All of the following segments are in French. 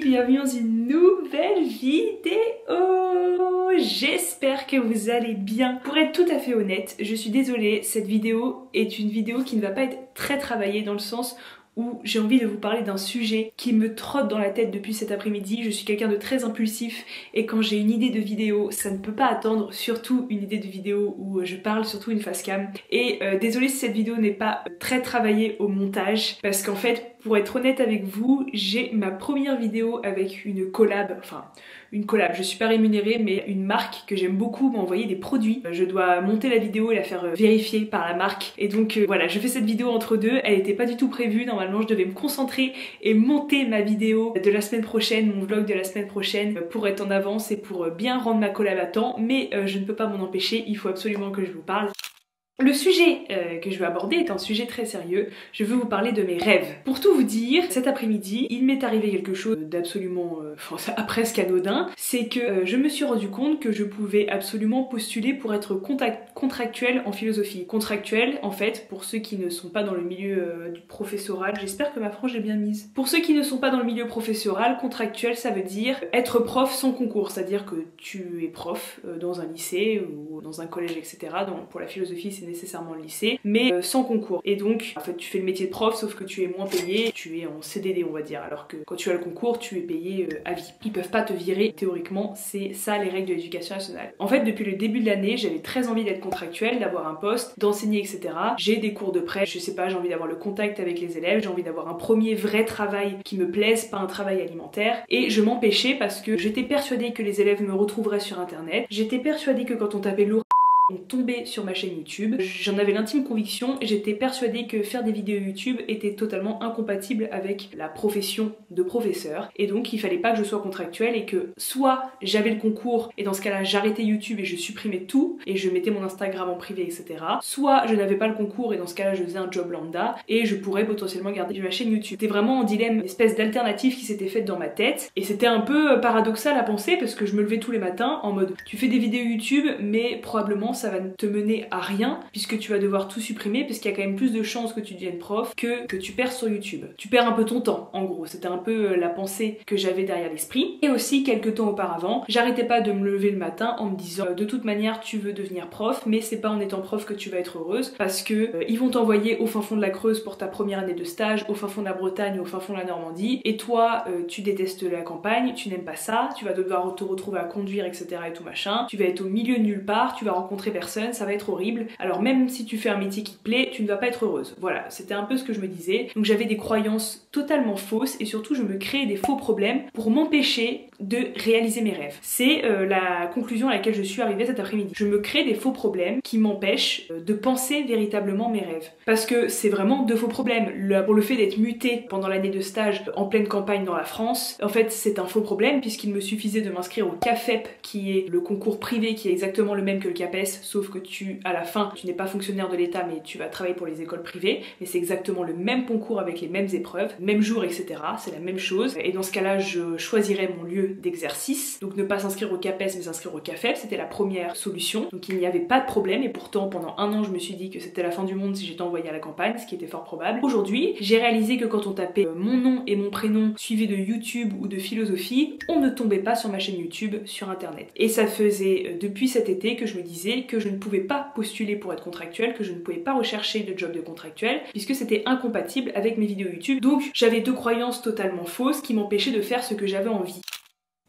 bienvenue dans une nouvelle vidéo. J'espère que vous allez bien. Pour être tout à fait honnête, je suis désolée, cette vidéo est une vidéo qui ne va pas être très travaillée dans le sens où j'ai envie de vous parler d'un sujet qui me trotte dans la tête depuis cet après-midi. Je suis quelqu'un de très impulsif et quand j'ai une idée de vidéo, ça ne peut pas attendre, surtout une idée de vidéo où je parle, surtout une face cam. Et désolée si cette vidéo n'est pas très travaillée au montage, parce qu'en fait, pour être honnête avec vous, j'ai ma première vidéo avec une collab, je suis pas rémunérée, mais une marque que j'aime beaucoup m'a envoyé des produits. Je dois monter la vidéo et la faire vérifier par la marque. Et donc voilà, je fais cette vidéo entre deux, elle n'était pas du tout prévue. Normalement, je devais me concentrer et monter ma vidéo de la semaine prochaine, mon vlog de la semaine prochaine, pour être en avance et pour bien rendre ma collab à temps. Mais je ne peux pas m'en empêcher, il faut absolument que je vous parle. Le sujet que je veux aborder est un sujet très sérieux. Je veux vous parler de mes rêves. Pour tout vous dire, cet après-midi, il m'est arrivé quelque chose d'absolument presque anodin. C'est que je me suis rendu compte que je pouvais absolument postuler pour être contractuel en philosophie. Contractuel, en fait, pour ceux qui ne sont pas dans le milieu du professoral, j'espère que ma frange est bien mise. Pour ceux qui ne sont pas dans le milieu professoral, contractuel, ça veut dire être prof sans concours. C'est-à-dire que tu es prof dans un lycée ou dans un collège, etc. Donc, pour la philosophie, c'est nécessairement le lycée, mais sans concours. Et donc, en fait, tu fais le métier de prof, sauf que tu es moins payé, tu es en CDD, on va dire, alors que quand tu as le concours, tu es payé à vie. Ils peuvent pas te virer, théoriquement, c'est ça les règles de l'éducation nationale. En fait, depuis le début de l'année, j'avais très envie d'être contractuelle, d'avoir un poste, d'enseigner, etc. J'ai des cours de prêt, je sais pas, j'ai envie d'avoir le contact avec les élèves, j'ai envie d'avoir un premier vrai travail qui me plaise, pas un travail alimentaire, et je m'empêchais parce que j'étais persuadée que les élèves me retrouveraient sur internet, j'étais persuadée que quand on tapait lourd, on tombait sur ma chaîne YouTube. J'en avais l'intime conviction et j'étais persuadée que faire des vidéos YouTube était totalement incompatible avec la profession de professeur. Et donc il fallait pas que je sois contractuelle et que soit j'avais le concours et dans ce cas-là j'arrêtais YouTube et je supprimais tout et je mettais mon Instagram en privé, etc. Soit je n'avais pas le concours et dans ce cas-là je faisais un job lambda et je pourrais potentiellement garder ma chaîne YouTube. C'était vraiment en dilemme, une espèce d'alternative qui s'était faite dans ma tête et c'était un peu paradoxal à penser parce que je me levais tous les matins en mode tu fais des vidéos YouTube mais probablement ça va te mener à rien puisque tu vas devoir tout supprimer parce qu'il y a quand même plus de chances que tu deviennes prof que tu perds sur YouTube. Tu perds un peu ton temps en gros, c'était un peu la pensée que j'avais derrière l'esprit. Et aussi quelques temps auparavant, j'arrêtais pas de me lever le matin en me disant de toute manière tu veux devenir prof mais c'est pas en étant prof que tu vas être heureuse parce que ils vont t'envoyer au fin fond de la Creuse pour ta première année de stage, au fin fond de la Bretagne, au fin fond de la Normandie et toi tu détestes la campagne, tu n'aimes pas ça, tu vas devoir te retrouver à conduire etc et tout machin, tu vas être au milieu de nulle part, tu vas rencontrer personne, ça va être horrible. Alors même si tu fais un métier qui te plaît, tu ne vas pas être heureuse. Voilà, c'était un peu ce que je me disais. Donc j'avais des croyances totalement fausses et surtout je me créais des faux problèmes pour m'empêcher de réaliser mes rêves. C'est la conclusion à laquelle je suis arrivée cet après-midi. Je me crée des faux problèmes qui m'empêchent de penser véritablement mes rêves. Parce que c'est vraiment deux faux problèmes. Pour le fait d'être mutée pendant l'année de stage en pleine campagne dans la France, en fait c'est un faux problème puisqu'il me suffisait de m'inscrire au CAFEP qui est le concours privé qui est exactement le même que le CAPES sauf que à la fin, tu n'es pas fonctionnaire de l'État mais tu vas travailler pour les écoles privées et c'est exactement le même concours avec les mêmes épreuves, même jour, etc. C'est la même chose et dans ce cas-là, je choisirais mon lieu d'exercice, donc ne pas s'inscrire au CAPES mais s'inscrire au CAFEP, c'était la première solution, donc il n'y avait pas de problème et pourtant pendant un an je me suis dit que c'était la fin du monde si j'étais envoyée à la campagne, ce qui était fort probable. Aujourd'hui, j'ai réalisé que quand on tapait mon nom et mon prénom suivi de YouTube ou de philosophie, on ne tombait pas sur ma chaîne YouTube sur internet. Et ça faisait depuis cet été que je me disais que je ne pouvais pas postuler pour être contractuel, que je ne pouvais pas rechercher de job de contractuel puisque c'était incompatible avec mes vidéos YouTube. Donc j'avais deux croyances totalement fausses qui m'empêchaient de faire ce que j'avais envie.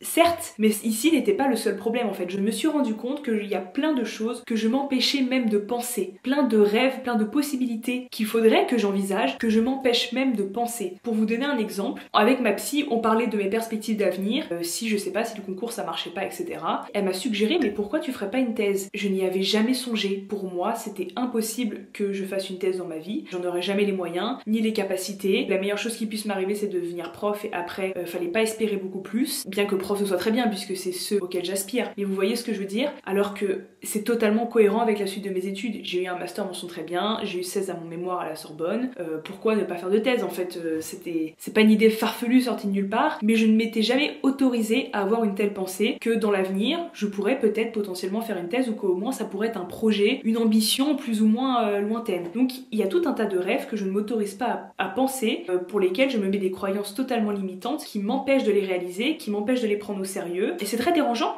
Certes, mais ici n'était pas le seul problème en fait. Je me suis rendu compte qu'il y a plein de choses que je m'empêchais même de penser. Plein de rêves, plein de possibilités qu'il faudrait que j'envisage, que je m'empêche même de penser. Pour vous donner un exemple, avec ma psy, on parlait de mes perspectives d'avenir, si je sais pas, si le concours ça marchait pas, etc. Elle m'a suggéré, mais pourquoi tu ferais pas une thèse? Je n'y avais jamais songé. Pour moi, c'était impossible que je fasse une thèse dans ma vie. J'en aurais jamais les moyens, ni les capacités. La meilleure chose qui puisse m'arriver, c'est de devenir prof et après, fallait pas espérer beaucoup plus. Bien que prof prof ce soit très bien puisque c'est ceux auxquels j'aspire. Mais vous voyez ce que je veux dire? Alors que c'est totalement cohérent avec la suite de mes études. J'ai eu un master mention très bien, j'ai eu 16 à mon mémoire à la Sorbonne. Pourquoi ne pas faire de thèse? En fait, c'est pas une idée farfelue sortie de nulle part, mais je ne m'étais jamais autorisée à avoir une telle pensée que dans l'avenir, je pourrais peut-être potentiellement faire une thèse ou qu'au moins ça pourrait être un projet, une ambition plus ou moins lointaine. Donc il y a tout un tas de rêves que je ne m'autorise pas à penser, pour lesquels je me mets des croyances totalement limitantes qui m'empêchent de les réaliser, qui m'empêchent de les prendre au sérieux, et c'est très dérangeant.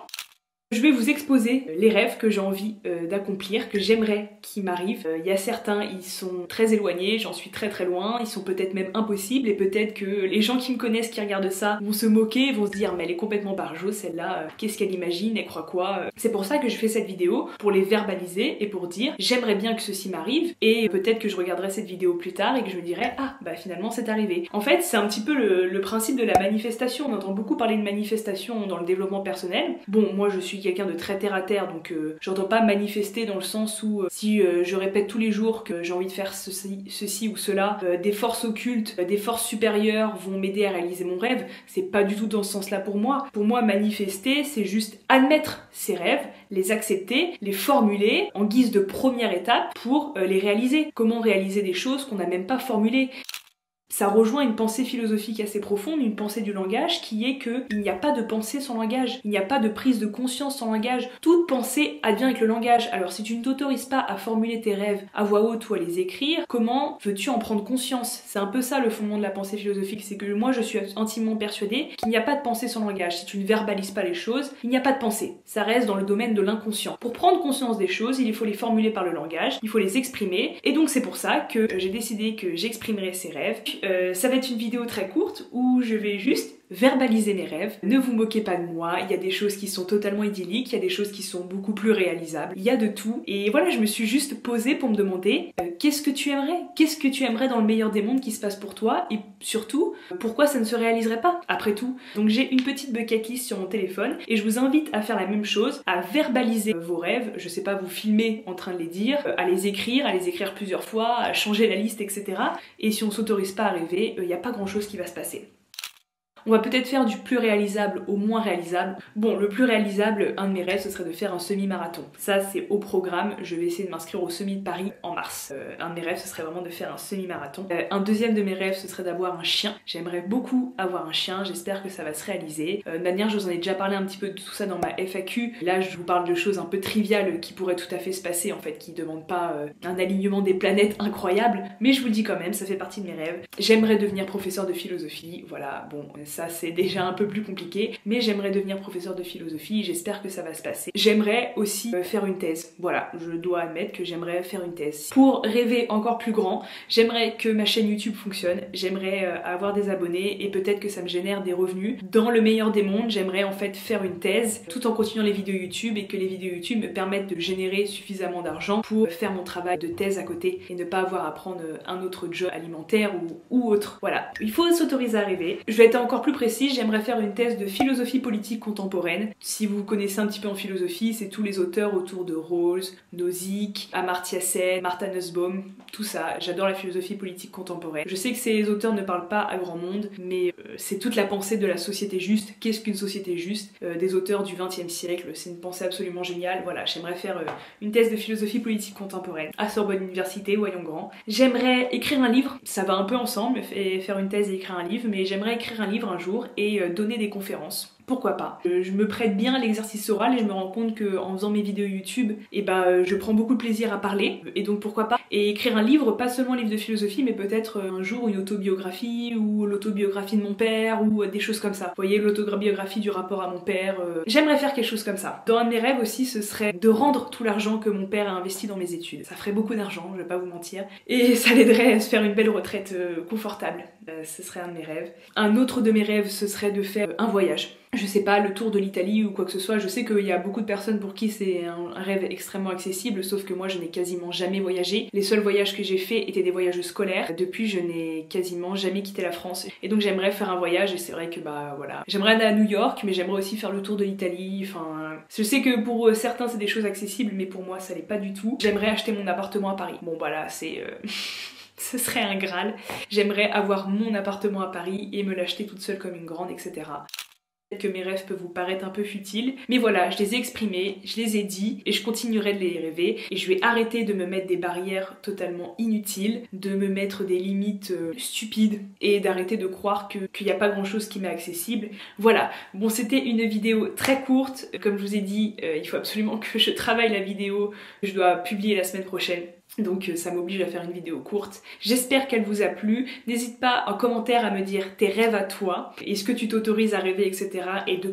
Je vais vous exposer les rêves que j'ai envie d'accomplir, que j'aimerais qu'ils m'arrivent. Il y a certains, ils sont très éloignés, j'en suis très très loin, ils sont peut-être même impossibles et peut-être que les gens qui me connaissent, qui regardent ça, vont se moquer, vont se dire mais elle est complètement barjo celle-là, qu'est-ce qu'elle imagine, elle croit quoi. C'est pour ça que je fais cette vidéo, pour les verbaliser et pour dire j'aimerais bien que ceci m'arrive et peut-être que je regarderai cette vidéo plus tard et que je me dirai ah bah finalement c'est arrivé. En fait c'est un petit peu le principe de la manifestation, on entend beaucoup parler de manifestation dans le développement personnel. Bon moi je suis quelqu'un de très terre à terre donc j'entends pas manifester dans le sens où si je répète tous les jours que j'ai envie de faire ceci ou cela, des forces occultes, des forces supérieures vont m'aider à réaliser mon rêve, c'est pas du tout dans ce sens là pour moi. Pour moi manifester c'est juste admettre ses rêves, les accepter, les formuler en guise de première étape pour les réaliser. Comment réaliser des choses qu'on n'a même pas formulées? Ça rejoint une pensée philosophique assez profonde, une pensée du langage qui est que il n'y a pas de pensée sans langage, il n'y a pas de prise de conscience sans langage. Toute pensée advient avec le langage. Alors si tu ne t'autorises pas à formuler tes rêves à voix haute ou à les écrire, comment veux-tu en prendre conscience? C'est un peu ça le fondement de la pensée philosophique, c'est que moi je suis intimement persuadée qu'il n'y a pas de pensée sans langage. Si tu ne verbalises pas les choses, il n'y a pas de pensée. Ça reste dans le domaine de l'inconscient. Pour prendre conscience des choses, il faut les formuler par le langage, il faut les exprimer, et donc c'est pour ça que j'ai décidé que j'exprimerai ces rêves. Ça va être une vidéo très courte où je vais juste verbaliser mes rêves. Ne vous moquez pas de moi, il y a des choses qui sont totalement idylliques, il y a des choses qui sont beaucoup plus réalisables, il y a de tout. Et voilà, je me suis juste posée pour me demander qu'est-ce que tu aimerais? Qu'est-ce que tu aimerais dans le meilleur des mondes qui se passe pour toi? Et surtout, pourquoi ça ne se réaliserait pas après tout? Donc j'ai une petite bucket list sur mon téléphone et je vous invite à faire la même chose, à verbaliser vos rêves, je sais pas, vous filmer en train de les dire, à les écrire plusieurs fois, à changer la liste, etc. Et si on s'autorise pas à rêver, il n'y a pas grand chose qui va se passer. On va peut-être faire du plus réalisable au moins réalisable. Bon, le plus réalisable, un de mes rêves, ce serait de faire un semi-marathon. Ça, c'est au programme. Je vais essayer de m'inscrire au semi de Paris en mars. Un de mes rêves, ce serait vraiment de faire un semi-marathon. Un deuxième de mes rêves, ce serait d'avoir un chien. J'aimerais beaucoup avoir un chien. J'espère que ça va se réaliser. De manière, je vous en ai déjà parlé un petit peu de tout ça dans ma FAQ. Là, je vous parle de choses un peu triviales qui pourraient tout à fait se passer, en fait, qui ne demandent pas un alignement des planètes incroyable. Mais je vous le dis quand même, ça fait partie de mes rêves. J'aimerais devenir professeur de philosophie. Voilà, bon, ça c'est déjà un peu plus compliqué, mais j'aimerais devenir professeur de philosophie, j'espère que ça va se passer. J'aimerais aussi faire une thèse, voilà, je dois admettre que j'aimerais faire une thèse. Pour rêver encore plus grand, j'aimerais que ma chaîne YouTube fonctionne, j'aimerais avoir des abonnés et peut-être que ça me génère des revenus. Dans le meilleur des mondes, j'aimerais en fait faire une thèse tout en continuant les vidéos YouTube et que les vidéos YouTube me permettent de générer suffisamment d'argent pour faire mon travail de thèse à côté et ne pas avoir à prendre un autre job alimentaire ou autre. Voilà, il faut s'autoriser à rêver. Je vais être encore plus précis, j'aimerais faire une thèse de philosophie politique contemporaine. Si vous connaissez un petit peu en philosophie, c'est tous les auteurs autour de Rawls, Nozick, Amartya Sen, Martha Nussbaum, tout ça. J'adore la philosophie politique contemporaine. Je sais que ces auteurs ne parlent pas à grand monde, mais c'est toute la pensée de la société juste. Qu'est-ce qu'une société juste? Des auteurs du XXe siècle, c'est une pensée absolument géniale. Voilà, j'aimerais faire une thèse de philosophie politique contemporaine à Sorbonne Université, voyons grand. J'aimerais écrire un livre, ça va un peu ensemble, faire une thèse et écrire un livre, mais j'aimerais écrire un livre un jour et donner des conférences. Pourquoi pas? Je me prête bien à l'exercice oral et je me rends compte qu'en faisant mes vidéos YouTube, je prends beaucoup de plaisir à parler, et donc pourquoi pas? Et écrire un livre, pas seulement un livre de philosophie, mais peut-être un jour une autobiographie, ou l'autobiographie de mon père, ou des choses comme ça. Vous voyez, l'autobiographie du rapport à mon père. J'aimerais faire quelque chose comme ça. Dans un de mes rêves aussi, ce serait de rendre tout l'argent que mon père a investi dans mes études. Ça ferait beaucoup d'argent, je vais pas vous mentir, et ça l'aiderait à se faire une belle retraite confortable. Ce serait un de mes rêves. Un autre de mes rêves, ce serait de faire un voyage. Je sais pas, le tour de l'Italie ou quoi que ce soit, je sais qu'il y a beaucoup de personnes pour qui c'est un rêve extrêmement accessible, sauf que moi je n'ai quasiment jamais voyagé. Les seuls voyages que j'ai faits étaient des voyages scolaires. Depuis, je n'ai quasiment jamais quitté la France. Et donc j'aimerais faire un voyage, et c'est vrai que voilà. J'aimerais aller à New York, mais j'aimerais aussi faire le tour de l'Italie, enfin... Je sais que pour certains c'est des choses accessibles, mais pour moi ça l'est pas du tout. J'aimerais acheter mon appartement à Paris. Bon voilà, c'est... Ce serait un Graal. J'aimerais avoir mon appartement à Paris et me l'acheter toute seule comme une grande, etc. que mes rêves peuvent vous paraître un peu futiles, mais voilà, je les ai exprimés, je les ai dit et je continuerai de les rêver et je vais arrêter de me mettre des barrières totalement inutiles, de me mettre des limites stupides et d'arrêter de croire qu'il n'y a pas grand chose qui m'est accessible. Voilà, bon, c'était une vidéo très courte, comme je vous ai dit, il faut absolument que je travaille la vidéo, je dois publier la semaine prochaine. Donc ça m'oblige à faire une vidéo courte. J'espère qu'elle vous a plu. N'hésite pas en commentaire à me dire tes rêves à toi, est-ce que tu t'autorises à rêver, etc. Et de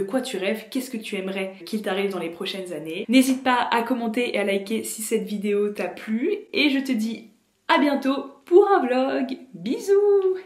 quoi tu rêves, qu'est-ce que tu aimerais qu'il t'arrive dans les prochaines années. N'hésite pas à commenter et à liker si cette vidéo t'a plu. Et je te dis à bientôt pour un vlog. Bisous!